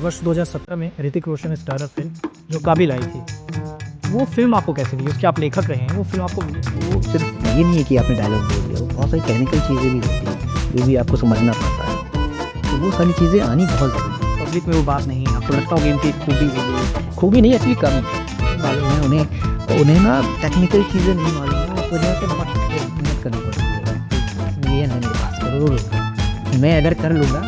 वर्ष 2017 में Hrithik Roshan starrer film जो काबिल आई थी, वो फिल्म आपको कैसे मिली? उसके आप लेखक रहे हैं, वो फिल्म आपको मिली? वो सिर्फ ये नहीं है कि आपने डायलॉग बोल दिया, वो बहुत सारी टेक्निकल चीज़ें भी होती हैं जो भी आपको समझना पड़ता है, तो वो सारी चीज़ें आनी बहुत ज़रूरी है। पब्लिक में वो बात नहीं है, आपको लगता होगा इनकी खूबी है? खूबी नहीं, एक्चुअली कम मालूम है उन्हें ना टेक्निकल चीज़ें नहीं मालूम है, उस वजह से बहुत मेहनत करनी पड़ती है। ये है मेरे पास करोड़ों, मैं अगर कर लूँगा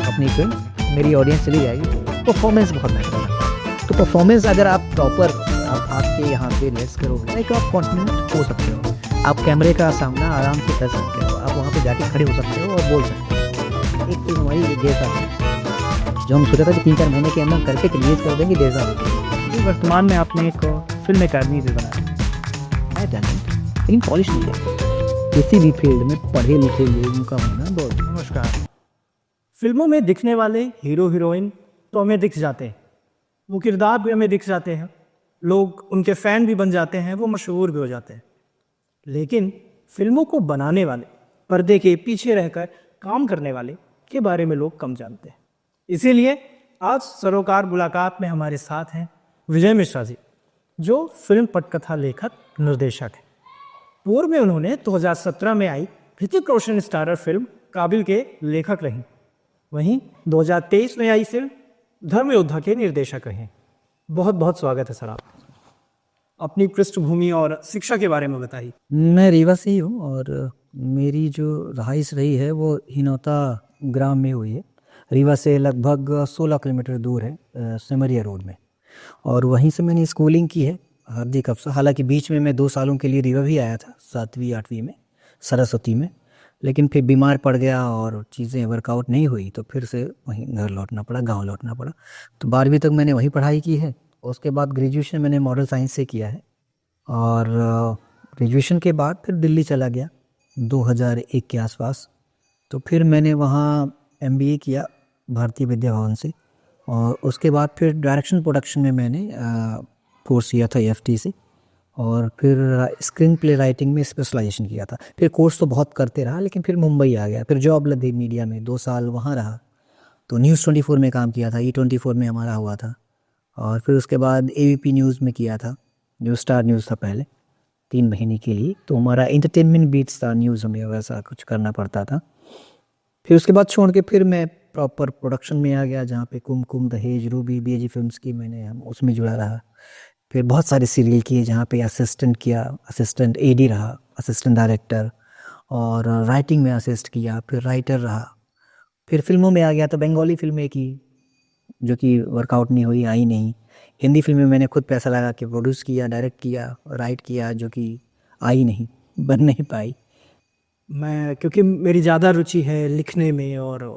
अपनी फिल्म, मेरी ऑडियंस चली जाएगी। परफॉर्मेंस बहुत मैटर करता है, तो परफॉर्मेंस अगर आप प्रॉपर आप आपके यहाँ पे लेस करोगे तो आप कॉन्फिडेंट हो सकते हो, आप कैमरे का सामना आराम से कर सकते हो, आप वहाँ पे जाके खड़े हो सकते हो और बोल सकते हो। एक फिल्म हमारी जैसा है जो हम सोचा था कि 3-4 महीने के अंदर करके रिलीज कर देंगे, जैसा वर्तमान में आपने एक फिल्म अकादमी भी बनाया है टैलेंट, लेकिन पॉलिश नहीं है। किसी भी फील्ड में पढ़े लिखे लोगों का होना बहुत। नमस्कार। फिल्मों में दिखने वाले हीरो हीरोइन तो हमें दिख जाते हैं, वो किरदार भी हमें दिख जाते हैं, लोग उनके फ़ैन भी बन जाते हैं, वो मशहूर भी हो जाते हैं। लेकिन फिल्मों को बनाने वाले, पर्दे के पीछे रहकर काम करने वाले के बारे में लोग कम जानते हैं। इसीलिए आज सरोकार मुलाकात में हमारे साथ हैं विजय मिश्रा जी, जो फिल्म पटकथा लेखक निर्देशक हैं। पूर्व में उन्होंने 2017 में आई ऋतिक रोशन स्टारर फिल्म काबिल के लेखक रहीं। वहीं 2023 में आई फिल्म धर्म योद्धा के निर्देशक रहे। बहुत बहुत स्वागत है सर आप। अपनी पृष्ठभूमि और शिक्षा के बारे में बताइए। मैं रीवा से ही हूँ और मेरी जो रहाइश रही है वो हिनौता ग्राम में हुई है। रीवा से लगभग 16 किलोमीटर दूर है, सिमरिया रोड में, और वहीं से मैंने स्कूलिंग की है हार्दिक अफसर। हालांकि बीच में मैं 2 सालों के लिए रीवा भी आया था, 7वीं 8वीं में सरस्वती में, लेकिन फिर बीमार पड़ गया और चीज़ें वर्कआउट नहीं हुई, तो फिर से वहीं घर लौटना पड़ा, गांव लौटना पड़ा। तो 12वीं तक मैंने वहीं पढ़ाई की है। उसके बाद ग्रेजुएशन मैंने मॉडल साइंस से किया है, और ग्रेजुएशन के बाद फिर दिल्ली चला गया 2001 के आसपास। तो फिर मैंने वहाँ MBA किया भारतीय विद्या भवन से, और उसके बाद फिर डायरेक्शन प्रोडक्शन में मैंने कोर्स किया था FT से, और फिर स्क्रीन प्ले राइटिंग में स्पेशलाइजेशन किया था। फिर कोर्स तो बहुत करते रहा, लेकिन फिर मुंबई आ गया, फिर जॉब लगी मीडिया में, 2 साल वहाँ रहा। तो न्यूज़ 24 में काम किया था, E24 में हमारा हुआ था, और फिर उसके बाद ABP न्यूज़ में किया था, जो स्टार न्यूज़ था पहले 3 महीने के लिए। तो हमारा इंटरटेनमेंट बीट्स था न्यूज़, हमें वैसा कुछ करना पड़ता था। फिर उसके बाद छोड़ के फिर मैं प्रॉपर प्रोडक्शन में आ गया, जहाँ पे कुमकुम, दहेज, रूबी, BG फिल्म्स की मैंने उसमें जुड़ा रहा। फिर बहुत सारे सीरियल किए जहाँ पे असिस्टेंट किया, असिस्टेंट AD रहा, असिस्टेंट डायरेक्टर, और राइटिंग में असिस्ट किया, फिर राइटर रहा। फिर फिल्मों में आ गया तो बंगाली फिल्में की, जो कि वर्कआउट नहीं हुई, आई नहीं। हिंदी फिल्में मैंने खुद पैसा लगा के प्रोड्यूस किया, डायरेक्ट किया, राइट किया, जो कि आई नहीं, बन नहीं पाई। मैं क्योंकि मेरी ज़्यादा रुचि है लिखने में और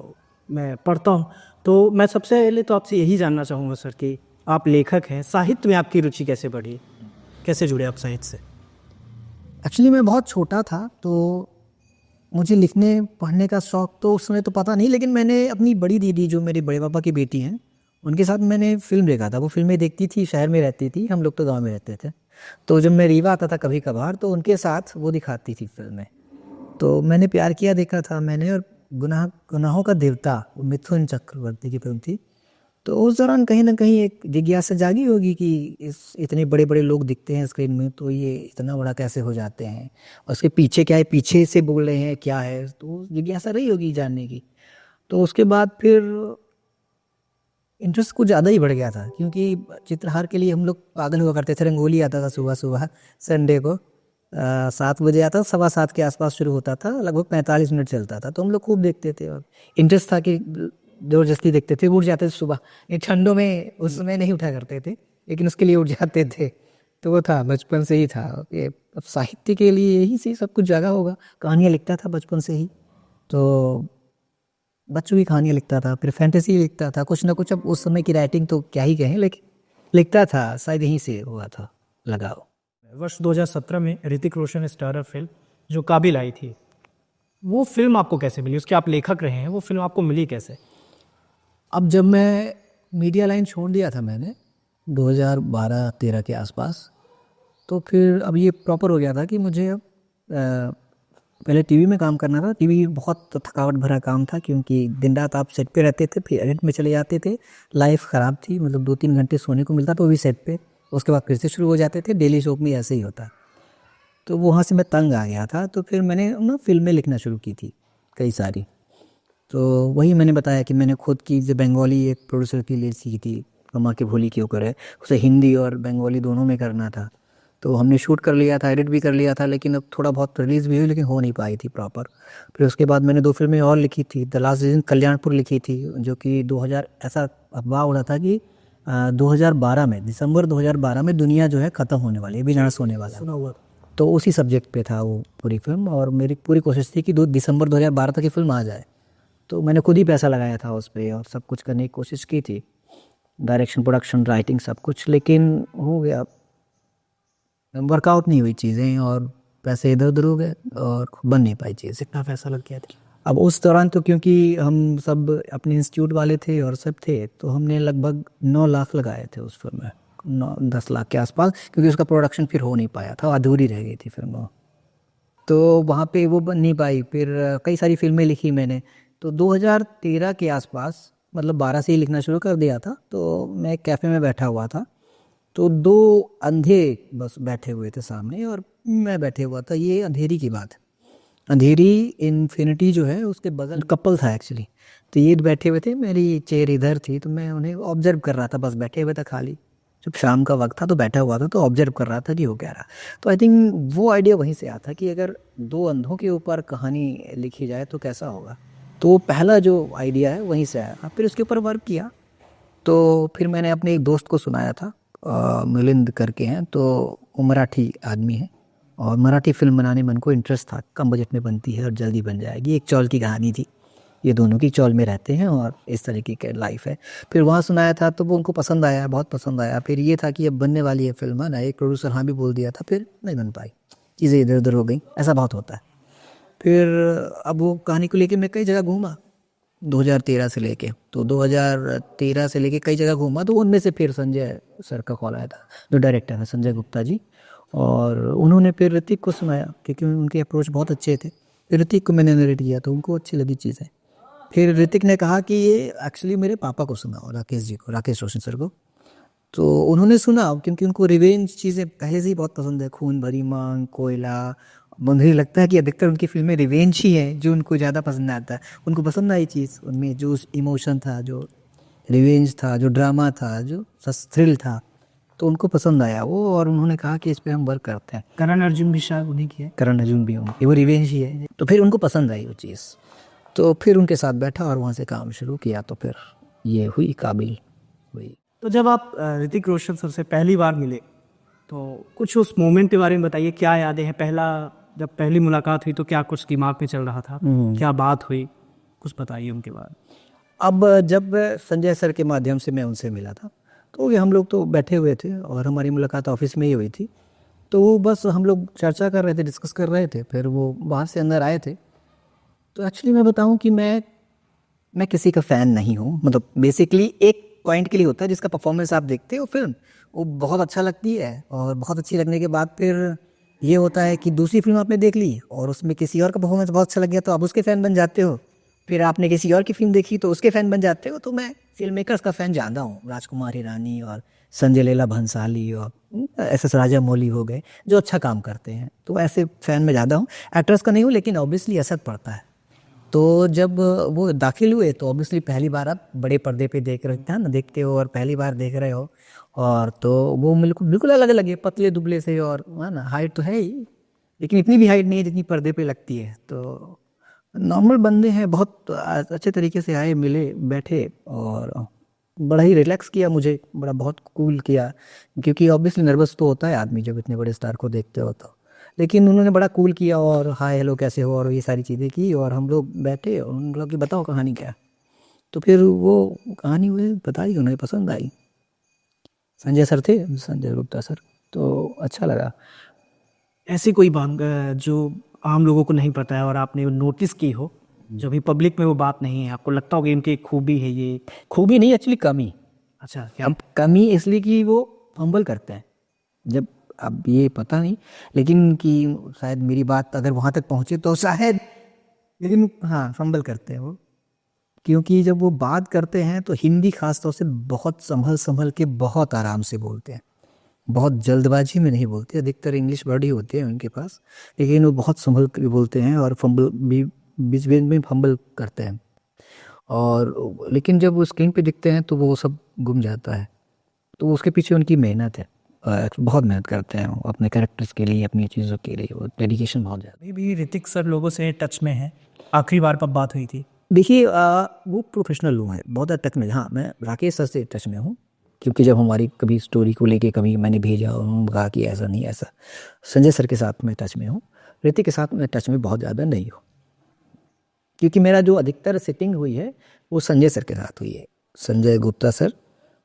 मैं पढ़ता हूँ, तो मैं सबसे पहले तो आपसे यही जानना चाहूँगा सर कि आप लेखक हैं, साहित्य में आपकी रुचि कैसे बढ़ी, कैसे जुड़े आप साहित्य से? एक्चुअली मैं बहुत छोटा था, तो मुझे लिखने पढ़ने का शौक़ तो उस समय तो पता नहीं, लेकिन मैंने अपनी बड़ी दीदी, जो मेरे बड़े पापा की बेटी हैं, उनके साथ मैंने फ़िल्म देखा था। वो फिल्में देखती थी, शहर में रहती थी, हम लोग तो गांव में रहते थे। तो जब मैं रीवा आता था कभी कभार, तो उनके साथ वो दिखाती थी फिल्में। तो मैंने प्यार किया देखा था मैंने, और गुनाहों का देवता, मिथुन चक्रवर्ती की फिल्म थी। तो उस दौरान कहीं ना कहीं एक जिज्ञासा जागी होगी कि इतने बड़े बड़े लोग दिखते हैं स्क्रीन में, तो ये इतना बड़ा कैसे हो जाते हैं, और उसके पीछे क्या है, पीछे से बोल रहे हैं क्या है, तो जिज्ञासा रही होगी जानने की। तो उसके बाद फिर इंटरेस्ट कुछ ज़्यादा ही बढ़ गया था, क्योंकि चित्रहार के लिए हम लोग पागल हुआ करते थे। रंगोली आता था सुबह सुबह, संडे को 7 बजे आता, 7:15 के आसपास शुरू होता था, लगभग 45 मिनट चलता था। तो हम लोग खूब देखते थे, और इंटरेस्ट था कि ज़बरदस्ती देखते थे, उठ जाते थे सुबह। ये ठंडों में उस समय नहीं उठा करते थे, लेकिन उसके लिए उठ जाते थे। तो वो था, बचपन से ही था ये। अब साहित्य के लिए यही से सब कुछ जगह होगा। कहानियाँ लिखता था बचपन से ही, तो बच्चों की कहानियाँ लिखता था, फिर फैंटेसी लिखता था, कुछ ना कुछ। अब उस समय की राइटिंग तो क्या ही कहें, लेकिन लिखता था, शायद यहीं से हुआ था लगाव। वर्ष 2017 में ऋतिक रोशन स्टारर फिल्म जो काबिल आई थी, वो फिल्म आपको कैसे मिली? उसके आप लेखक रहे हैं, वो फिल्म आपको मिली कैसे? अब जब मैं मीडिया लाइन छोड़ दिया था मैंने 2012-13 के आसपास, तो फिर अब ये प्रॉपर हो गया था कि मुझे अब पहले टीवी में काम करना था। टीवी बहुत थकावट भरा काम था क्योंकि दिन रात आप सेट पे रहते थे, फिर एडिट में चले जाते थे। लाइफ ख़राब थी, मतलब 2-3 घंटे सोने को मिलता था वो भी सेट पे। उसके बाद फिर से शुरू हो जाते थे। डेली शो में ऐसे ही होता। तो वहाँ से मैं तंग आ गया था, तो फिर मैंने ना फिल्में लिखना शुरू की थी कई सारी। तो वही मैंने बताया कि मैंने खुद की जो बंगाली एक प्रोड्यूसर की लिए सीखी थी, कमा के भोली के ऊपर है, उसे हिंदी और बंगाली दोनों में करना था। तो हमने शूट कर लिया था, एडिट भी कर लिया था, लेकिन अब थोड़ा बहुत रिलीज़ भी हुई लेकिन हो नहीं पाई थी प्रॉपर। फिर उसके बाद मैंने 2 फिल्में और लिखी थी। द लास्ट सीजन कल्याणपुर लिखी थी, जो कि 2000 ऐसा अफवाह उड़ा था कि 2012 में, दिसंबर 2012 में दुनिया जो है ख़त्म होने वाली है, विनाश होने वाला है। सुना हुआ। तो उसी सब्जेक्ट पे था वो पूरी फिल्म, और मेरी पूरी कोशिश थी कि 2 दिसंबर 2012 तक ये फिल्म आ जाए। तो मैंने खुद ही पैसा लगाया था उस पे और सब कुछ करने की कोशिश की थी, डायरेक्शन, प्रोडक्शन, राइटिंग सब कुछ, लेकिन हो गया, वर्कआउट नहीं हुई चीज़ें और पैसे इधर उधर हो गए और बन नहीं पाई चीज़। कितना पैसा लग गया था? अब उस दौरान तो क्योंकि हम सब अपने इंस्टीट्यूट वाले थे और सब थे, तो हमने लगभग 9 लाख लगाए थे उस फिल्म में, 9-10 लाख के आसपास, क्योंकि उसका प्रोडक्शन फिर हो नहीं पाया था, अधूरी रह गई थी फिल्म। तो वहाँ पे वो बन नहीं पाई। फिर कई सारी फिल्में लिखी मैंने। तो 2013 के आसपास, मतलब 12 से ही लिखना शुरू कर दिया था। तो मैं एक कैफ़े में बैठा हुआ था, तो 2 अंधे बस बैठे हुए थे सामने और मैं बैठे हुआ था। ये अंधेरी की बात है। अंधेरी इन्फिनिटी जो है उसके बगल कपल था एक्चुअली। तो ये बैठे हुए थे, मेरी चेयर इधर थी, तो मैं उन्हें ऑब्जर्व कर रहा था, बस बैठे हुए था खाली। जब शाम का वक्त था तो बैठा हुआ था, तो ऑब्जर्व कर रहा था कि हो क्या रहा। तो आई थिंक वो आइडिया वहीं से आया था कि अगर 2 अंधों के ऊपर कहानी लिखी जाए तो कैसा होगा। तो पहला जो आइडिया है वहीं से आया। फिर उसके ऊपर वर्क किया। तो फिर मैंने अपने एक दोस्त को सुनाया था, मिलिंद करके हैं, तो वो मराठी आदमी है और मराठी फिल्म बनाने में उनको इंटरेस्ट था, कम बजट में बनती है और जल्दी बन जाएगी। एक चौल की कहानी थी, ये दोनों की चौल में रहते हैं और इस तरीके की लाइफ है। फिर वहाँ सुनाया था तो वो उनको पसंद आया, बहुत पसंद आया। फिर ये था कि अब बनने वाली है फिल्म, है ना, एक प्रोड्यूसर हाँ भी बोल दिया था, फिर नहीं बन पाई, चीज़ें इधर उधर हो गई, ऐसा बहुत होता है। फिर अब वो कहानी को लेके मैं कई जगह घूमा 2013 से लेके, तो 2013 से लेके कई जगह घूमा। तो उनमें से फिर संजय सर का कॉल आया था, जो डायरेक्टर है संजय गुप्ता जी, और उन्होंने फिर ऋतिक को सुनाया क्योंकि उनके अप्रोच बहुत अच्छे थे। फिर ऋतिक को मैंने नरेट किया तो उनको अच्छी लगी चीज़ें। फिर ऋतिक ने कहा कि ये एक्चुअली मेरे पापा को सुनाओ, राकेश जी को, राकेश रोशन सर को। तो उन्होंने सुना क्योंकि उनको रिवेंज चीज़ें पहले से ही बहुत पसंद है, खून भरी मांग, कोयला। मुझे लगता है कि अधिकतर उनकी फिल्में रिवेंज ही है जो उनको ज़्यादा पसंद आता है। उनको पसंद आई चीज़, उनमें जो इमोशन था, जो रिवेंज था, जो ड्रामा था, जो थ्रिल था, तो उनको पसंद आया वो, और उन्होंने कहा कि इस पर हम वर्क करते हैं। करण अर्जुन भी शायद उन्हीं की है। करण अर्जुन भी उनकी, वो रिवेंज ही है। तो फिर उनको पसंद आई वो चीज़, तो फिर उनके साथ बैठा और वहाँ से काम शुरू किया, तो फिर ये हुई काबिल हुई। तो जब आप ऋतिक रोशन सर से पहली बार मिले तो कुछ उस मोमेंट के बारे में बताइए, क्या यादें हैं? जब पहली मुलाकात हुई तो क्या कुछ दिमाग में चल रहा था, क्या बात हुई, कुछ बताइए उनके बारे में। अब जब संजय सर के माध्यम से मैं उनसे मिला था, तो ये हम लोग तो बैठे हुए थे और हमारी मुलाकात ऑफिस में ही हुई थी। तो वो बस हम लोग चर्चा कर रहे थे, डिस्कस कर रहे थे, फिर वो बाहर से अंदर आए थे। तो एक्चुअली मैं बताऊं कि मैं किसी का फ़ैन नहीं हूँ, मतलब बेसिकली एक पॉइंट के लिए होता है जिसका परफॉर्मेंस आप देखते हो फिल्म, वो बहुत अच्छा लगती है, और बहुत अच्छी लगने के बाद फिर ये होता है कि दूसरी फिल्म आपने देख ली और उसमें किसी और का परफॉर्मेंस बहुत अच्छा लग गया तो आप उसके फ़ैन बन जाते हो। फिर आपने किसी और की फिल्म देखी तो उसके फ़ैन बन जाते हो। तो मैं फिल्म मेकर्स का फ़ैन ज़्यादा हूँ, राजकुमार हिरानी और संजय लीला भंसाली और SS राजामौली हो गए, जो अच्छा काम करते हैं, तो ऐसे फ़ैन में ज़्यादा हूँ। एक्टर्स का नहीं हूँ, लेकिन ऑब्वियसली असर पड़ता है। तो जब वो दाखिल हुए तो ऑब्वियसली पहली बार आप बड़े पर्दे पे देख रहे थे ना, देखते हो और पहली बार देख रहे हो, और तो वो बिल्कुल बिल्कुल अलग लगे, पतले दुबले से, और है ना, हाइट तो है ही, लेकिन इतनी भी हाइट नहीं है जितनी पर्दे पे लगती है। तो नॉर्मल बंदे हैं, बहुत अच्छे तरीके से आए, मिले, बैठे और बड़ा ही रिलैक्स किया मुझे, बड़ा बहुत कूल किया, क्योंकि ऑब्वियसली नर्वस तो होता है आदमी जब इतने बड़े स्टार को देखते हो तो। लेकिन उन्होंने बड़ा कूल किया और हाय हेलो कैसे हो और ये सारी चीज़ें की, और हम लोग बैठे और उन लोग की बताओ कहानी क्या है। तो फिर वो कहानी मुझे बताई, उन्हें पसंद आई। संजय सर थे, संजय गुप्ता सर, तो अच्छा लगा। ऐसी कोई बात जो आम लोगों को नहीं पता है और आपने नोटिस की हो, जो अभी पब्लिक में वो बात नहीं है, आपको लगता होगा इनकी एक खूबी है ये? खूबी नहीं, एक्चुअली कमी। अच्छा, क्या? अब कमी इसलिए कि वो फंबल करते हैं। जब अब ये पता नहीं, लेकिन कि शायद मेरी बात अगर वहाँ तक पहुँचे तो शायद, लेकिन हाँ फंबल करते हैं वो, क्योंकि जब वो बात करते हैं तो हिंदी खास तौर से बहुत संभल संभल के बहुत आराम से बोलते हैं, बहुत जल्दबाजी में नहीं बोलते। अधिकतर इंग्लिश वर्ड ही होते हैं उनके पास, लेकिन वो बहुत संभल के बोलते हैं और फंबल भी बीच बीच में फंबल करते हैं। और लेकिन जब वो स्क्रीन पे दिखते हैं तो वो सब गुम जाता है। तो उसके पीछे उनकी मेहनत है, बहुत मेहनत करते हैं वो अपने कैरेक्टर्स के लिए, अपनी चीज़ों के लिए, वो डेडिकेशन बहुत ज़्यादा। अभी भी ऋतिक सर लोगों से टच में है? आखिरी बार कब बात हुई थी? देखिए वो प्रोफेशनल लोग हैं, बहुत ज़्यादा टच में। हाँ, मैं राकेश सर से टच में हूँ, क्योंकि जब हमारी कभी स्टोरी को लेके कभी मैंने भेजा और उन्होंने कहा कि ऐसा नहीं ऐसा। संजय सर के साथ मैं टच में हूँ, ऋतिक के साथ मैं टच में बहुत ज़्यादा नहीं हूँ, क्योंकि मेरा जो अधिकतर सेटिंग हुई है वो संजय सर के साथ हुई है, संजय गुप्ता सर,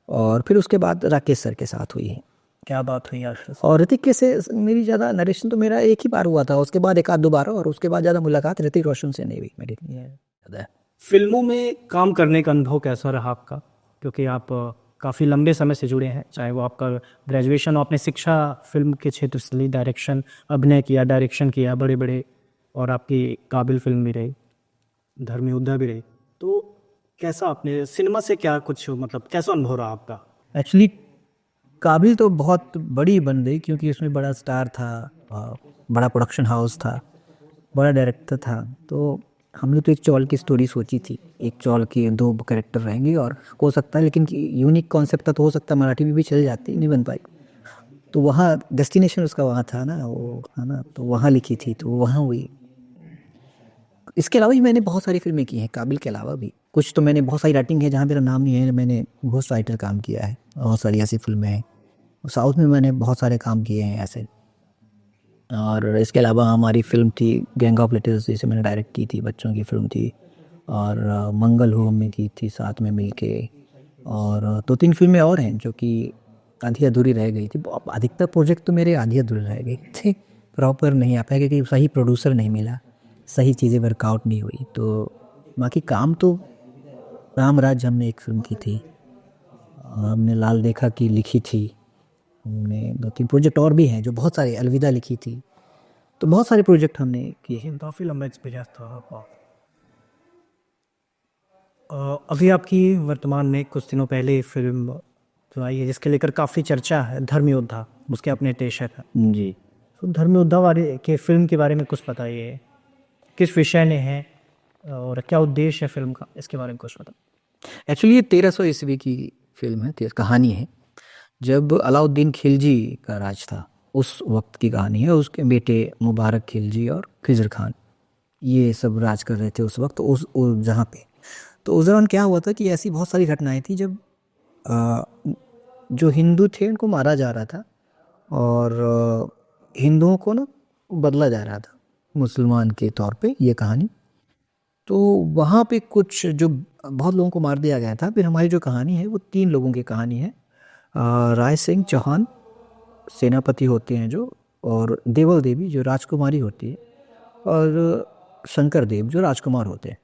और फिर उसके बाद राकेश सर के साथ हुई है। क्या बात हुई यार? और ऋतिक के से मेरी ज़्यादा नरेशन तो मेरा एक ही बार हुआ था, उसके बाद एक आध दो बार, और उसके बाद ज़्यादा मुलाकात ऋतिक रोशन से नहीं हुई मेरी ज़्यादा। फिल्मों में काम करने का अनुभव कैसा रहा आपका? क्योंकि आप काफ़ी लंबे समय से जुड़े हैं, चाहे वो आपका ग्रेजुएशन हो, आपने शिक्षा फिल्म के क्षेत्र से ली, डायरेक्शन, अभिनय किया, डायरेक्शन किया बड़े बड़े, और आपकी काबिल फिल्म भी रही, धर्म योद्धा भी रही। तो कैसा आपने सिनेमा से क्या कुछ मतलब कैसा अनुभव रहा आपका? एक्चुअली काबिल तो बहुत बड़ी बन गई, क्योंकि उसमें बड़ा स्टार था, बड़ा प्रोडक्शन हाउस था, बड़ा डायरेक्टर था। तो हमने तो एक चौल की स्टोरी सोची थी, एक चौल के दो कैरेक्टर रहेंगे और हो सकता है, लेकिन यूनिक कॉन्सेप्ट था तो हो सकता है मराठी में भी चल जाती, नहीं बन पाई। तो वहाँ डेस्टिनेशन उसका वहाँ था ना, वो है ना, तो वहाँ लिखी थी तो वहाँ हुई। इसके अलावा भी मैंने बहुत सारी फिल्में की हैं, काबिल के अलावा भी कुछ तो मैंने बहुत सारी राइटिंग है जहाँ मेरा नाम नहीं है, मैंने घोस्ट राइटर काम किया है, बहुत सारी ऐसी फिल्में हैं। साउथ में मैंने बहुत सारे काम किए हैं ऐसे। और इसके अलावा हमारी फिल्म थी गैंग ऑफ लेटर्स, जिसे मैंने डायरेक्ट की थी, बच्चों की फिल्म थी। और मंगल होम में की थी साथ में मिलके। और दो तीन फिल्में और हैं जो कि आधी अधूरी रह गई थी। अधिकतर प्रोजेक्ट तो मेरे आधी अधूरे रह गए थे, प्रॉपर नहीं आ पाया, क्योंकि सही प्रोड्यूसर नहीं मिला, सही चीज़ें वर्कआउट नहीं हुई। तो बाकी काम तो रामराज हमने एक फिल्म की थी, हमने लाल देखा की लिखी थी, हमने दो तीन प्रोजेक्ट और भी हैं जो बहुत सारे, अलविदा लिखी थी। तो बहुत सारे प्रोजेक्ट हमने किए हैं। काफ़ी लंबा एक्सपीरियंस था आपका। अभी आपकी वर्तमान में कुछ दिनों पहले फिल्म जो आई है जिसके लेकर काफ़ी चर्चा है, धर्म योद्धा, उसके अपने टेशर है जी। तो धर्म योद्धा वाले के फिल्म के बारे में कुछ बताइए, किस विषय ने है और क्या उद्देश्य है फिल्म का, इसके बारे में कुछ बताओ। एक्चुअली ये 1300 ईस्वी की फिल्म है, कहानी है। जब अलाउद्दीन खिलजी का राज था उस वक्त की कहानी है। उसके बेटे मुबारक खिलजी और खिजर खान ये सब राज कर रहे थे उस वक्त, उस जहाँ पे। तो उस दौरान क्या हुआ था कि ऐसी बहुत सारी घटनाएं थी जब जो हिंदू थे उनको मारा जा रहा था, और हिंदुओं को ना बदला जा रहा था मुसलमान के तौर पे, ये कहानी। तो वहाँ पे कुछ जो बहुत लोगों को मार दिया गया था। फिर हमारी जो कहानी है वो 3 लोगों की कहानी है। राय सिंह चौहान सेनापति होते हैं जो, और देवल देवी जो राजकुमारी होती है, और शंकर देव जो राजकुमार होते हैं।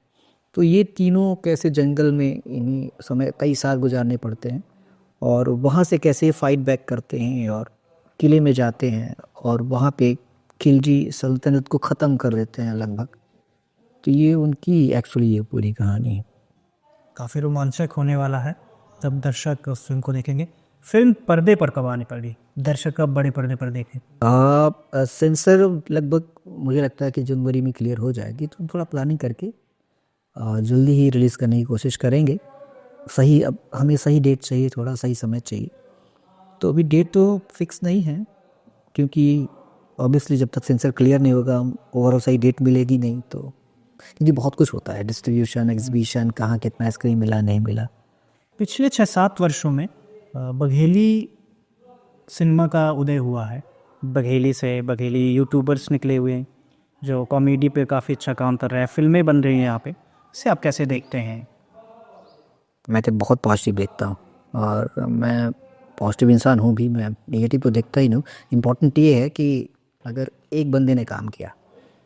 तो ये तीनों कैसे जंगल में इन्हीं समय कई साल गुजारने पड़ते हैं, और वहाँ से कैसे फाइट बैक करते हैं और किले में जाते हैं, और वहाँ पे खिलजी सल्तनत को ख़त्म कर देते हैं लगभग। तो ये उनकी एक्चुअली ये पूरी कहानी है। काफ़ी रोमांचक होने वाला है जब दर्शक उस फिल्म को देखेंगे। फिल्म पर्दे पर कब आने पड़ी, दर्शक कब बड़े पर्दे पर देखें? सेंसर लगभग मुझे लगता है कि जनवरी में क्लियर हो जाएगी, तो थोड़ा प्लानिंग करके जल्दी ही रिलीज़ करने की कोशिश करेंगे। सही, अब हमें सही डेट चाहिए, थोड़ा सही समय चाहिए। तो अभी डेट तो फिक्स नहीं है, क्योंकि ऑब्वियसली जब तक सेंसर क्लियर नहीं होगा ओवरऑल सही डेट मिलेगी नहीं। तो क्योंकि बहुत कुछ होता है, डिस्ट्रीब्यूशन, एग्जीबिशन, कहाँ कितना स्क्रीन मिला नहीं मिला। पिछले 6-7 वर्षों में बघेली सिनेमा का उदय हुआ है। बघेली यूट्यूबर्स निकले हुए हैं जो कॉमेडी पे काफ़ी अच्छा काम कर रहे हैं, फिल्में बन रही हैं यहाँ पे। इसे आप कैसे देखते हैं? मैं तो बहुत पॉजिटिव देखता हूँ, और मैं पॉजिटिव इंसान हूँ भी, मैं नेगेटिव तो देखता ही नहीं। इम्पोर्टेंट ये है कि अगर एक बंदे ने काम किया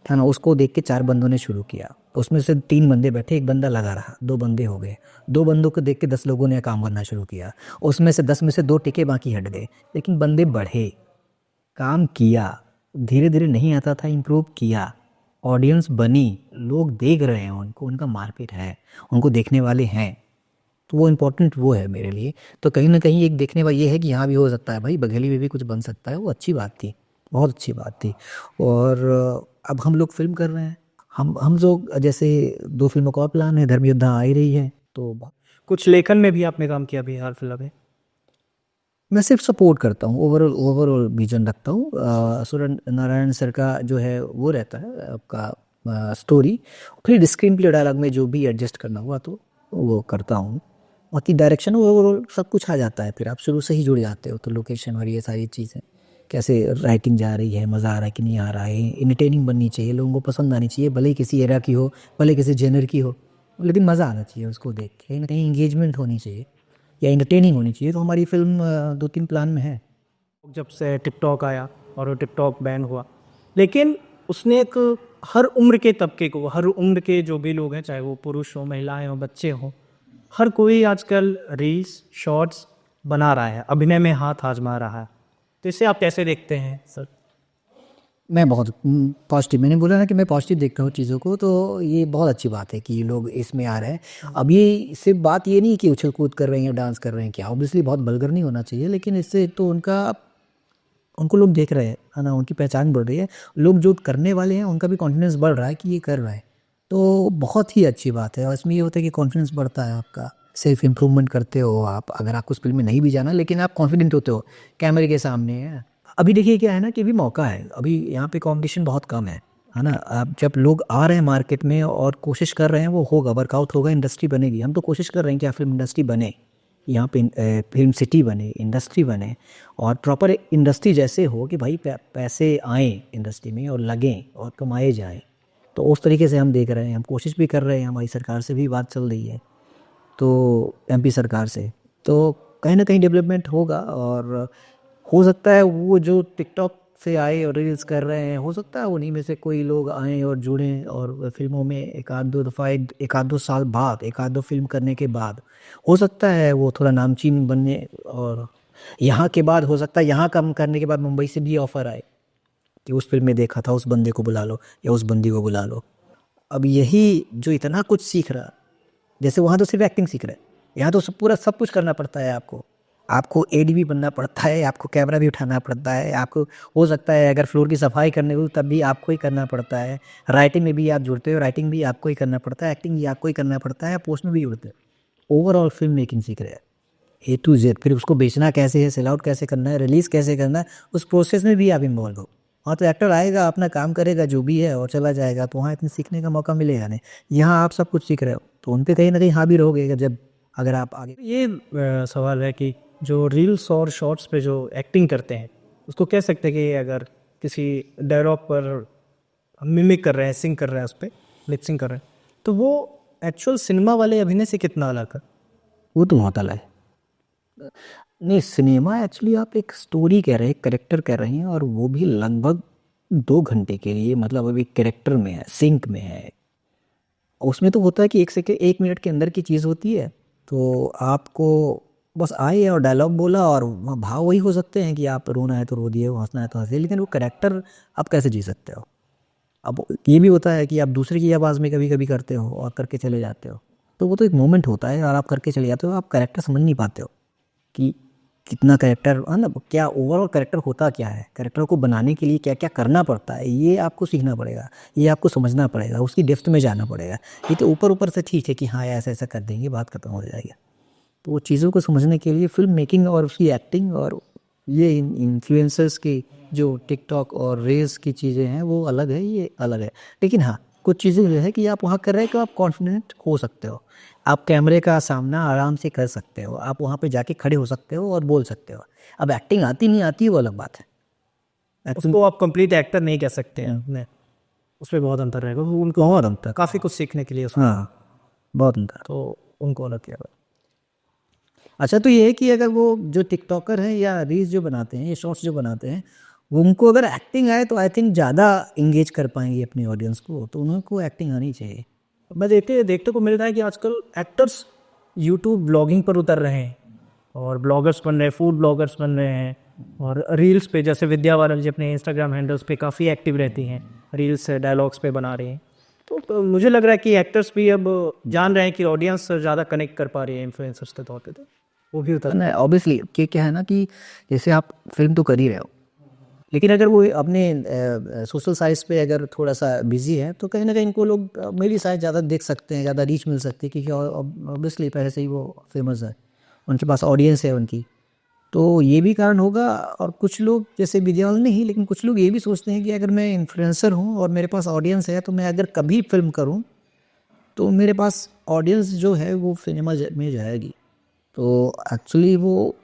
था ना, उसको देख के 4 बंदों ने शुरू किया, उसमें से 3 बंदे बैठे, एक बंदा लगा रहा, 2 बंदे हो गए, 2 बंदों को देख के 10 लोगों ने काम करना शुरू किया, उसमें से 10 में से 2 टिके, बाकी हट गए, लेकिन बंदे बढ़े। काम किया, धीरे धीरे नहीं आता था, इम्प्रूव किया, ऑडियंस बनी, लोग देख रहे हैं उनको, उनका मार्केट है, उनको देखने वाले हैं, तो वो इम्पोर्टेंट वो है मेरे लिए। तो कहीं ना कहीं एक देखने वाला ये है कि यहाँ भी हो सकता है भाई, बघेली में भी कुछ बन सकता है, वो अच्छी बात थी, बहुत अच्छी बात थी। और अब हम लोग फिल्म कर रहे हैं, हम लोग जैसे 2 फिल्मों का और प्लान है, धर्मयुद्धा आ ही रही है, तो कुछ लेखन में भी आपने काम किया भी हाल फिलहाल में? मैं सिर्फ सपोर्ट करता हूँ, ओवरऑल विजन रखता हूँ। सूर्य नारायण सर का जो है वो रहता है आपका स्टोरी, फिर स्क्रीन प्ले डायलॉग में जो भी एडजस्ट करना हुआ तो वो करता हूँ। बाकी डायरेक्शन ओवरऑल सब कुछ आ जाता है, फिर आप शुरू से ही जुड़ जाते हो, तो लोकेशन और ये सारी चीज़ें, कैसे राइटिंग जा रही है, मज़ा आ रहा है कि नहीं आ रहा है, इंटरटेनिंग बननी चाहिए, लोगों को पसंद आनी चाहिए, भले ही किसी एरा की हो, भले किसी जेनर की हो, लेकिन मज़ा आना चाहिए उसको देख के, कहीं ना कहीं इंगेजमेंट होनी चाहिए या इंटरटेनिंग होनी चाहिए। तो हमारी फिल्म 2-3 प्लान में है। जब से टिकटॉक आया और वो टिकटॉक बैन हुआ, लेकिन उसने एक हर उम्र के तबके को, हर उम्र के जो भी लोग हैं, चाहे वो पुरुष हो, महिलाएं हो, बच्चे हों, हर कोई आजकल रील्स शॉर्ट्स बना रहा है, अभिनय में हाथ आजमा रहा है। तो इसे आप कैसे देखते हैं सर? मैं बहुत पॉजिटिव, मैंने बोला ना कि मैं पॉजिटिव देख रहा हूँ चीज़ों को, तो ये बहुत अच्छी बात है कि लोग इसमें आ रहे हैं। अब ये सिर्फ बात ये नहीं कि उछल कूद कर रहे हैं या डांस कर रहे हैं, क्या ऑब्वियसली बहुत वल्गर नहीं होना चाहिए, लेकिन इससे तो उनको लोग देख रहे हैं, है ना, उनकी पहचान बढ़ रही है, लोग जो करने वाले हैं उनका भी कॉन्फिडेंस बढ़ रहा है कि ये कर रहा है, तो बहुत ही अच्छी बात है। और इसमें ये होता है कि कॉन्फिडेंस बढ़ता है आपका, सेल्फ इम्प्रूवमेंट करते हो आप, अगर आपको उस फील्ड में नहीं भी जाना लेकिन आप कॉन्फिडेंट होते हो कैमरे के सामने है। अभी देखिए क्या है ना कि अभी मौका है, अभी यहाँ पे कंपटीशन बहुत कम है ना। अब जब लोग आ रहे हैं मार्केट में और कोशिश कर रहे हैं, वो होगा, वर्कआउट होगा, इंडस्ट्री बनेगी। हम तो कोशिश कर रहे हैं कि फिल्म इंडस्ट्री बने, यहाँ पे फिल्म सिटी बने, इंडस्ट्री बने, और प्रॉपर इंडस्ट्री जैसे हो कि भाई पैसे आएँ इंडस्ट्री में और लगें और कमाए जाएँ। तो उस तरीके से हम देख रहे हैं, हम कोशिश भी कर रहे हैं, हमारी सरकार से भी बात चल रही है, तो एमपी सरकार से, तो कहीं ना कहीं डेवलपमेंट होगा। और हो सकता है वो जो टिकटॉक से आए और रील्स कर रहे हैं, हो सकता है उन्हीं में से कोई लोग आएँ और जुड़ें और फिल्मों में एक आध दो दफ़ा, एक आध दो साल बाद, एक आध दो फिल्म करने के बाद हो सकता है वो थोड़ा नामचीन बनने, और यहाँ के बाद हो सकता है यहाँ काम करने के बाद मुंबई से भी ऑफ़र आए कि उस फिल्म में देखा था, उस बंदे को बुला लो या उस बंदी को बुला लो। अब यही जो इतना कुछ सीख रहा, जैसे वहाँ तो सिर्फ एक्टिंग सीख रहे हैं, यहाँ तो सब कुछ करना पड़ता है आपको एडी भी बनना पड़ता है, आपको कैमरा भी उठाना पड़ता है, आपको हो सकता है अगर फ्लोर की सफाई करने हो तब भी आपको ही करना पड़ता है, राइटिंग में भी आप जुड़ते हो, राइटिंग भी आपको ही करना पड़ता है, एक्टिंग भी आपको ही करना पड़ता है, पोस्ट में भी जुड़ते हो। ओवरऑल फिल्म मेकिंग सीख रहे हैं A to Z, फिर उसको बेचना कैसे है, सेल आउट कैसे करना है, रिलीज़ कैसे करना है, उस प्रोसेस में भी आप इन्वॉल्व हो। हाँ, तो एक्टर आएगा, अपना काम करेगा जो भी है और चला जाएगा, तो वहाँ इतने सीखने का मौका मिलेगा नहीं। यहाँ आप सब कुछ सीख रहे हो, तो उन पे कहीं ना कहीं हाँ भी रहोगे जब, अगर आप आगे। ये सवाल है कि जो रील्स और शॉर्ट्स पे जो एक्टिंग करते हैं, उसको कह सकते हैं कि अगर किसी डायलॉग पर मिमिक कर रहे हैं, सिंग कर रहे हैं, उस पर लिपसिंग कर रहे हैं, तो वो एक्चुअल सिनेमा वाले अभिनय से कितना अलग है? वो तो बहुत अलग है। नहीं, सिनेमा एक्चुअली आप एक स्टोरी कह रहे हैं, करेक्टर कह रहे हैं, और वो भी लगभग 2 घंटे के लिए, मतलब अभी कैरेक्टर में है, सिंक में है। उसमें तो होता है कि 1 मिनट के अंदर की चीज़ होती है, तो आपको बस आए और डायलॉग बोला, और वहाँ भाव वही हो सकते हैं कि आप रोना है तो रो दिए, हंसना है तो हंसे, लेकिन वो करेक्टर आप कैसे जी सकते हो। अब ये भी होता है कि आप दूसरे की आवाज़ में कभी कभी करते हो और करके चले जाते हो, तो वो तो एक मोमेंट होता है और आप करके चले जाते हो, आप करेक्टर समझ नहीं पाते हो कि कितना करेक्टर, है ना, क्या ओवरऑल करेक्टर होता क्या है, करेक्टर को बनाने के लिए क्या क्या करना पड़ता है, ये आपको सीखना पड़ेगा, ये आपको समझना पड़ेगा, उसकी डेप्थ में जाना पड़ेगा। ये तो ऊपर ऊपर से ठीक है कि हाँ ऐसा ऐसा कर देंगे, बात खत्म हो जाएगी। तो वो चीज़ों को समझने के लिए फिल्म मेकिंग और उसकी एक्टिंग और ये इन्फ्लुएंसर्स की जो टिकटॉक और रील्स की चीज़ें हैं वो अलग है, ये अलग है। लेकिन हाँ, कुछ चीज़ें जो है कि आप वहाँ कर रहे हैं कि आप कॉन्फिडेंट हो सकते हो, आप कैमरे का सामना आराम से कर सकते हो, आप वहाँ पे जाके खड़े हो सकते हो और बोल सकते हो। अब एक्टिंग आती नहीं आती वो अलग बात है। उसको आप कंप्लीट एक्टर नहीं कह सकते हैं अपने, उसमें बहुत अंतर रहेगा, वो उनको बहुत अंतर, काफ़ी कुछ सीखने के लिए उसमें, हाँ बहुत अंतर। तो उनको अलग किया हुआ है। अच्छा, तो ये है कि अगर वो जो टिकटॉकर हैं या रील्स जो बनाते हैं, ये शॉर्ट्स जो बनाते हैं, उनको अगर एक्टिंग आए तो आई थिंक ज़्यादा इंगेज कर पाएंगे अपनी ऑडियंस को, तो उनको एक्टिंग आनी चाहिए। मैं देखते को मिल रहा है कि आजकल एक्टर्स यूट्यूब ब्लॉगिंग पर उतर रहे हैं और ब्लॉगर्स बन रहे हैं, फूड ब्लॉगर्स बन रहे हैं, और रील्स पे जैसे विद्या बालन जी अपने इंस्टाग्राम हैंडल्स पे काफ़ी एक्टिव रहती हैं, रील्स डायलॉग्स पे बना रही हैं। तो मुझे लग रहा है कि एक्टर्स भी अब जान रहे हैं कि ऑडियंस ज़्यादा कनेक्ट कर पा रही है इन्फ्लुएंसर्स के तौर पे, तो वो भी होता है। ना ऑब्वियसली कि क्या है ना कि जैसे आप फिल्म तो कर ही रहे हो, लेकिन अगर वो अपने सोशल साइट्स पे अगर थोड़ा सा बिजी है तो कहीं ना कहीं इनको लोग मेरी साइट ज़्यादा देख सकते हैं, ज़्यादा रीच मिल सकती है, क्योंकि ऑब्वियसली पहले से ही वो फेमस है, उनके पास ऑडियंस है उनकी। तो ये भी कारण होगा। और कुछ लोग जैसे विद्यावाल नहीं, लेकिन कुछ लोग ये भी सोचते हैं कि अगर मैं इन्फ्लुएंसर हूँ और मेरे पास ऑडियंस है तो मैं अगर कभी फिल्म करूँ तो मेरे पास ऑडियंस जो है वो सिनेमा में जाएगी। तो एक्चुअली वो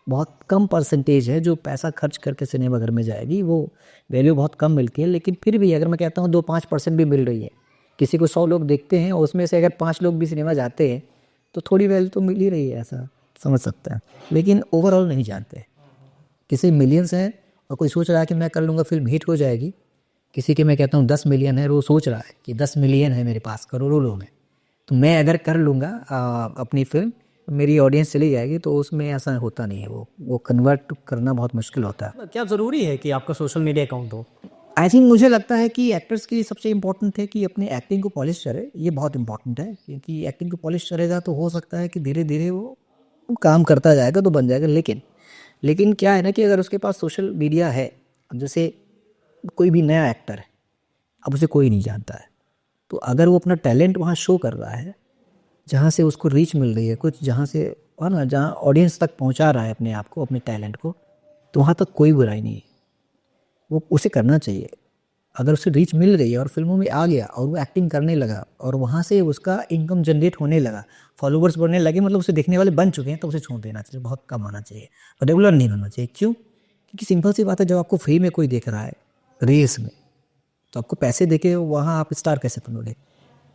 बहुत कम परसेंटेज है जो पैसा खर्च करके सिनेमा घर में जाएगी, वो वैल्यू बहुत कम मिलती है। लेकिन फिर भी अगर मैं कहता हूँ 2-5% भी मिल रही है, किसी को 100 लोग देखते हैं और उसमें से अगर 5 लोग भी सिनेमा जाते हैं तो थोड़ी वैल्यू तो मिल ही रही है, ऐसा समझ सकते हैं। लेकिन ओवरऑल नहीं जानते। किसी मिलियंस हैं और कोई सोच रहा है कि मैं कर लूँगा फिल्म हिट हो जाएगी, किसी के मैं कहता हूँ 10 मिलियन है, वो सोच रहा है कि 10 मिलियन है मेरे पास, करोड़ों लोग हैं, तो मैं अगर कर लूँगा अपनी फिल्म, मेरी ऑडियंस चली जाएगी, तो उसमें ऐसा होता नहीं है। वो कन्वर्ट करना बहुत मुश्किल होता है। क्या ज़रूरी है कि आपका सोशल मीडिया अकाउंट हो? आई थिंक मुझे लगता है कि एक्टर्स के लिए सबसे इम्पोर्टेंट है कि अपने एक्टिंग को पॉलिश करे, ये बहुत इंपॉर्टेंट है, क्योंकि एक्टिंग को पॉलिश करेगा तो हो सकता है कि धीरे धीरे वो काम करता जाएगा तो बन जाएगा। लेकिन क्या है ना कि अगर उसके पास सोशल मीडिया है, अब जैसे कोई भी नया एक्टर है, अब उसे कोई नहीं जानता है, तो अगर वो अपना टैलेंट वहाँ शो कर रहा है, जहाँ से उसको रीच मिल रही है, कुछ जहाँ से है ना, जहाँ ऑडियंस तक पहुँचा रहा है अपने आप को, अपने टैलेंट को, तो वहाँ तक कोई बुराई नहीं है, वो उसे करना चाहिए। अगर उसे रीच मिल गई और फिल्मों में आ गया और वो एक्टिंग करने लगा और वहाँ से उसका इनकम जनरेट होने लगा, फॉलोवर्स बढ़ने लगे, मतलब उसे देखने वाले बन चुके हैं, तो उसे छोड़ देना चाहिए, बहुत कम आना चाहिए, रेगुलर नहीं होना चाहिए। क्यों? क्योंकि सिंपल सी बात है, जब आपको फ्री में कोई देख रहा है रेस में, तो आपको पैसे देके वहाँ आप स्टार कैसे बनोगे?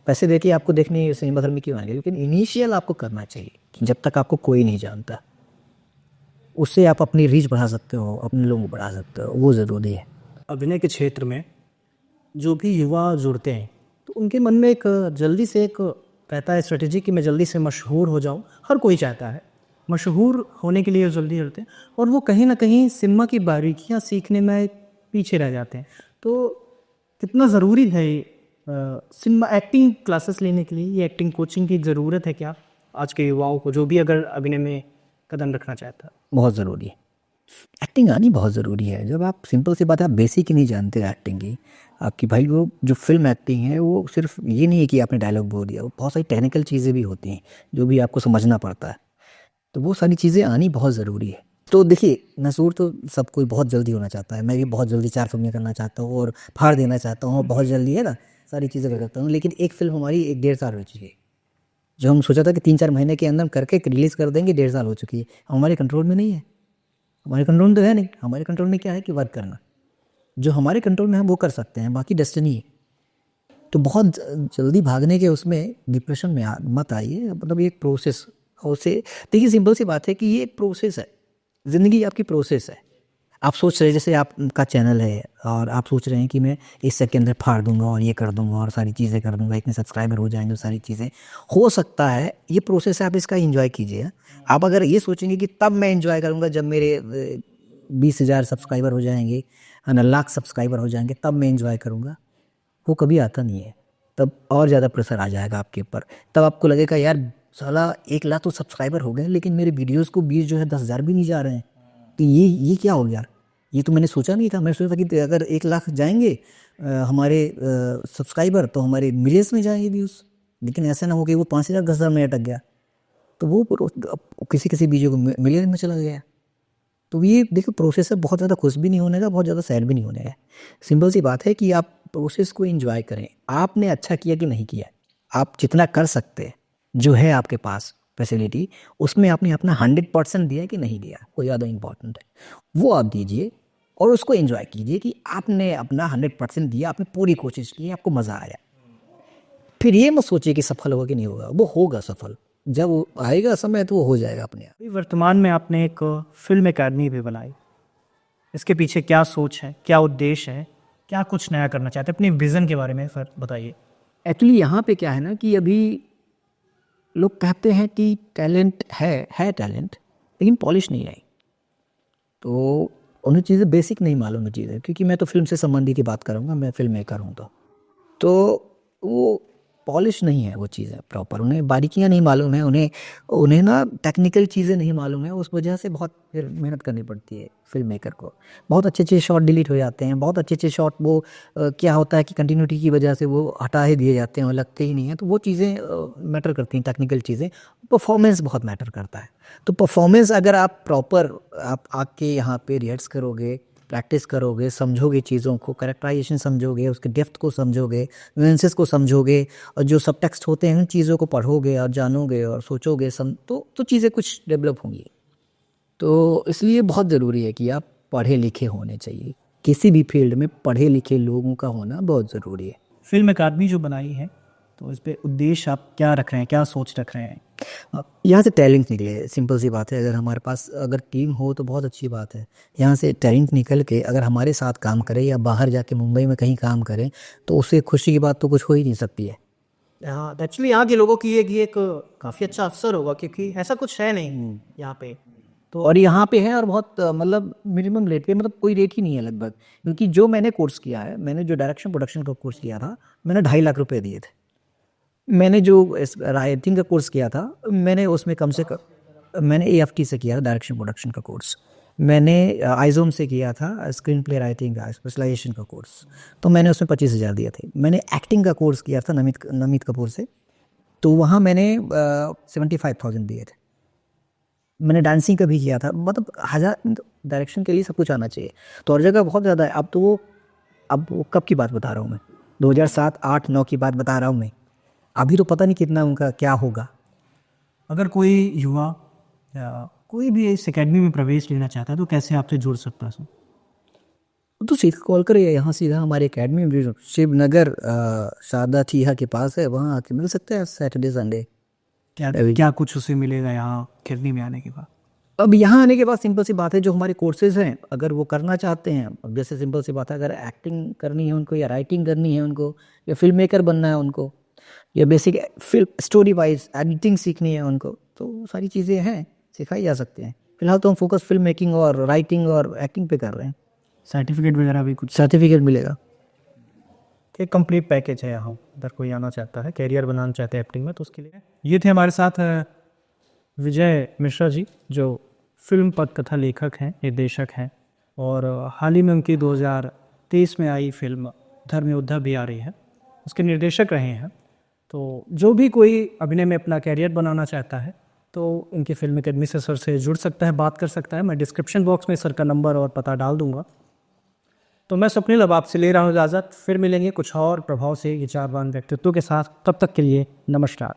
पैसे देके आपको देखने सिनेमा घर में क्यों आएंगे? लेकिन इनिशियल आपको करना चाहिए कि जब तक आपको कोई नहीं जानता, उससे आप अपनी रीच बढ़ा सकते हो, अपने लोगों को बढ़ा सकते हो, वो ज़रूरी है। अभिनय के क्षेत्र में जो भी युवा जुड़ते हैं तो उनके मन में एक जल्दी से एक रहता है स्ट्रेटेजी कि मैं जल्दी से मशहूर हो जाऊं। हर कोई चाहता है मशहूर होने के लिए, जल्दी करते हैं और वो कहीं ना कहीं सिनेमा की बारीकियां सीखने में पीछे रह जाते हैं। तो कितना ज़रूरी है सिनेमा एक्टिंग क्लासेस लेने के लिए, ये एक्टिंग कोचिंग की ज़रूरत है क्या आज के युवाओं को, जो भी अगर अभिनय में कदम रखना चाहता है? बहुत ज़रूरी है, एक्टिंग आनी बहुत ज़रूरी है। जब आप सिंपल सी बात है, आप बेसिक ही नहीं जानते एक्टिंग की, आपकी भाई वो जो फिल्म एक्टिंग है वो सिर्फ ये नहीं है कि आपने डायलॉग बोल दिया, वो बहुत सारी टेक्निकल चीज़ें भी होती हैं जो भी आपको समझना पड़ता है, तो वो सारी चीज़ें आनी बहुत ज़रूरी है। तो देखिए, मशहूर तो सब कोई बहुत जल्दी होना चाहता है, मैं भी बहुत जल्दी 4 फिल्में करना चाहता हूँ और फाड़ देना चाहता हूँ, बहुत जल्दी है ना, सारी चीज़ें कर सकता हूँ। लेकिन एक फिल्म हमारी 1-1.5 साल हो चुकी है, जो हम सोचा था कि 3-4 महीने के अंदर करके रिलीज़ कर देंगे, 1.5 साल हो चुकी है, हमारे कंट्रोल में नहीं है। हमारे कंट्रोल में तो है नहीं, हमारे कंट्रोल में क्या है कि वर्क करना, जो हमारे कंट्रोल में है वो कर सकते हैं, बाकी डेस्टिनी है। तो बहुत जल्दी भागने के उसमें डिप्रेशन में मत आइए, मतलब ये एक प्रोसेस, और उसे देखिए, सिंपल सी बात है कि ये एक प्रोसेस है, ज़िंदगी आपकी प्रोसेस है। आप सोच रहे हैं जैसे आपका चैनल है और आप सोच रहे हैं कि मैं इस सेकंड के अंदर फाड़ दूंगा और ये कर दूंगा और सारी चीज़ें कर दूंगा, इतने सब्सक्राइबर हो जाएंगे, सारी चीज़ें हो सकता है, ये प्रोसेस है, आप इसका एंजॉय कीजिए। आप अगर ये सोचेंगे कि तब मैं एंजॉय करूंगा जब मेरे 20,000 सब्सक्राइबर हो जाएंगे, 1,00,000 सब्सक्राइबर हो जाएंगे, तब मैं एंजॉय करूंगा, वो कभी आता नहीं है। तब और ज़्यादा प्रेशर आ जाएगा आपके ऊपर, तब आपको लगेगा यार साला 1,00,000 तो सब्सक्राइबर हो गए, लेकिन मेरे वीडियोज़ को 20 जो है 10,000 भी नहीं जा रहे हैं, तो ये क्या हो गया? ये तो मैंने सोचा नहीं था। मैं सोचा था कि अगर 1,00,000 जाएंगे हमारे सब्सक्राइबर, तो हमारे मिलियंस में जाएंगे व्यूज़, लेकिन ऐसा ना हो कि वो 5,000 10,000 में अटक गया, तो वो किसी वीडियो को मिलियन में चला गया। तो ये देखो, प्रोसेस है, बहुत ज़्यादा खुश भी नहीं होने का, बहुत ज़्यादा सैड भी नहीं होने का। सिंपल सी बात है कि आप प्रोसेस को एंजॉय करें। आपने अच्छा किया कि नहीं किया, आप जितना कर सकते हैं, जो है आपके पास फैसिलिटी, उसमें आपने अपना 100% दिया कि नहीं दिया, वो ज़्यादा इंपॉर्टेंट है, वो आप दीजिए और उसको एंजॉय कीजिए कि आपने अपना 100% दिया, आपने पूरी कोशिश की, आपको मज़ा आया। फिर ये मत सोचिए कि सफल होगा कि नहीं होगा, वो होगा सफल, जब वो आएगा समय तो वो हो जाएगा अपने आप। अभी वर्तमान में आपने एक फिल्म एकेडमी भी बनाई, इसके पीछे क्या सोच है, क्या उद्देश्य है, क्या कुछ नया करना चाहते हैं, अपने विज़न के बारे में फिर बताइए। एक्चुअली यहाँ पे क्या है ना कि अभी लोग कहते हैं कि टैलेंट है टैलेंट, लेकिन पॉलिश नहीं आई। तो उन्हें चीज़ें बेसिक नहीं मालूम है चीज़ें, क्योंकि मैं तो फिल्म से संबंधित ही बात करूँगा, मैं फिल्म मेकर हूँ तो वो पॉलिश नहीं है वो चीज़ें प्रॉपर, उन्हें बारीकियाँ नहीं मालूम है, उन्हें उन्हें ना टेक्निकल चीज़ें नहीं मालूम है, उस वजह से बहुत फिर मेहनत करनी पड़ती है फिल्म मेकर को। बहुत अच्छे-अच्छे शॉट डिलीट हो जाते हैं, बहुत अच्छे-अच्छे शॉट वो क्या होता है कि कंटिन्यूटी की वजह से वो हटा ही दिए जाते हैं और लगते ही नहीं हैं, तो वो चीज़ें मैटर करती हैं, टेक्निकल चीज़ें। परफॉर्मेंस बहुत मैटर करता है, तो परफॉर्मेंस अगर आप प्रॉपर आप आके यहाँ पे रिहर्स करोगे, प्रैक्टिस करोगे, समझोगे चीज़ों को, कैरेक्टराइजेशन समझोगे, उसके डेप्थ को समझोगे, नुएंसेस को समझोगे, और जो सब टेक्स्ट होते हैं उन चीज़ों को पढ़ोगे और जानोगे और सोचोगे तो चीज़ें कुछ डेवलप होंगी। तो इसलिए बहुत ज़रूरी है कि आप पढ़े लिखे होने चाहिए, किसी भी फील्ड में पढ़े लिखे लोगों का होना बहुत ज़रूरी है। फिल्म अकादमी जो बनाई है, तो इस पे उद्देश्य आप क्या रख रहे हैं, क्या सोच रख रहे हैं? यहाँ से टैलेंट निकले, सिंपल सी बात है। अगर हमारे पास अगर टीम हो तो बहुत अच्छी बात है। यहाँ से टैलेंट निकल के अगर हमारे साथ काम करे या बाहर जाके मुंबई में कहीं काम करें, तो उससे खुशी की बात तो कुछ हो ही नहीं सकती है। हाँ, एक्चुअली यहाँ के लोगों की ये एक काफ़ी अच्छा अवसर होगा, क्योंकि ऐसा कुछ है नहीं यहाँ पे। तो और यहाँ पे है, और बहुत मतलब मिनिमम रेट पे, मतलब कोई रेट ही नहीं है लगभग, क्योंकि जो मैंने कोर्स किया है, मैंने जो डायरेक्शन प्रोडक्शन का कोर्स किया था, मैंने 2.5 लाख रुपए दिए थे। मैंने जो राइटिंग का कोर्स किया था, मैंने उसमें कम से कम मैंने AFT से किया था डायरेक्शन प्रोडक्शन का कोर्स। मैंने आइजोम से किया था स्क्रीन प्ले राइटिंग का स्पेशलाइजेशन का कोर्स, तो मैंने उसमें 25,000 दिए थे। मैंने एक्टिंग का कोर्स किया था नमित कपूर से, तो वहाँ मैंने 75,000 दिए थे। मैंने डांसिंग का भी किया था, मतलब 1000। डायरेक्शन के लिए सब कुछ आना चाहिए, तो और जगह बहुत ज़्यादा है। अब वो कब की बात बता रहा हूँ मैं, 2007, 8, 9 की बात बता रहा हूँ मैं। अभी तो पता नहीं कितना उनका क्या होगा। अगर कोई युवा या कोई भी इस एकेडमी में प्रवेश लेना चाहता है, तो कैसे आपसे जुड़ सकता है सर? तो सीधा कॉल करिए, यहाँ सीधा हमारी एकेडमी में शिवनगर शारदा थीहा के पास है, वहाँ आके मिल सकते हैं सैटरडे संडे। क्या कुछ उसे मिलेगा यहाँ अकेडमी में आने के बाद? अब यहाँ आने के बाद सिंपल सी बात है, जो हमारे कोर्सेज हैं अगर वो करना चाहते हैं, अब जैसे सिंपल सी बात है, अगर एक्टिंग करनी है उनको, या राइटिंग करनी है उनको, या फिल्म मेकर बनना है उनको, या basic film story wise editing सीखनी है उनको, तो सारी चीज़ें हैं, सिखाई जा सकते हैं। फिलहाल तो हम फोकस फिल्म मेकिंग और राइटिंग और एक्टिंग पे कर रहे हैं। सर्टिफिकेट वगैरह भी कुछ? सर्टिफिकेट मिलेगा। एक कंप्लीट पैकेज है यहाँ, अगर कोई आना चाहता है, कैरियर बनाना चाहता है एक्टिंग में, तो उसके लिए। ये थे हमारे साथ विजय मिश्रा जी, जो फिल्म पटकथा लेखक हैं, निर्देशक हैं, और हाल ही में उनकी 2023 में आई फिल्म धर्म योद्धा भी आ रही है, उसके निर्देशक रहे हैं। तो जो भी कोई अभिनय में अपना कैरियर बनाना चाहता है, तो इनकी फिल्म अकेडमी से सर से जुड़ सकता है, बात कर सकता है। मैं डिस्क्रिप्शन बॉक्स में सर का नंबर और पता डाल दूंगा। तो मैं स्वप्निल अब आपसे ले रहा हूँ इजाज़त, फिर मिलेंगे कुछ और प्रभाव से विचारवान व्यक्तित्व के साथ। तब तक के लिए नमस्कार।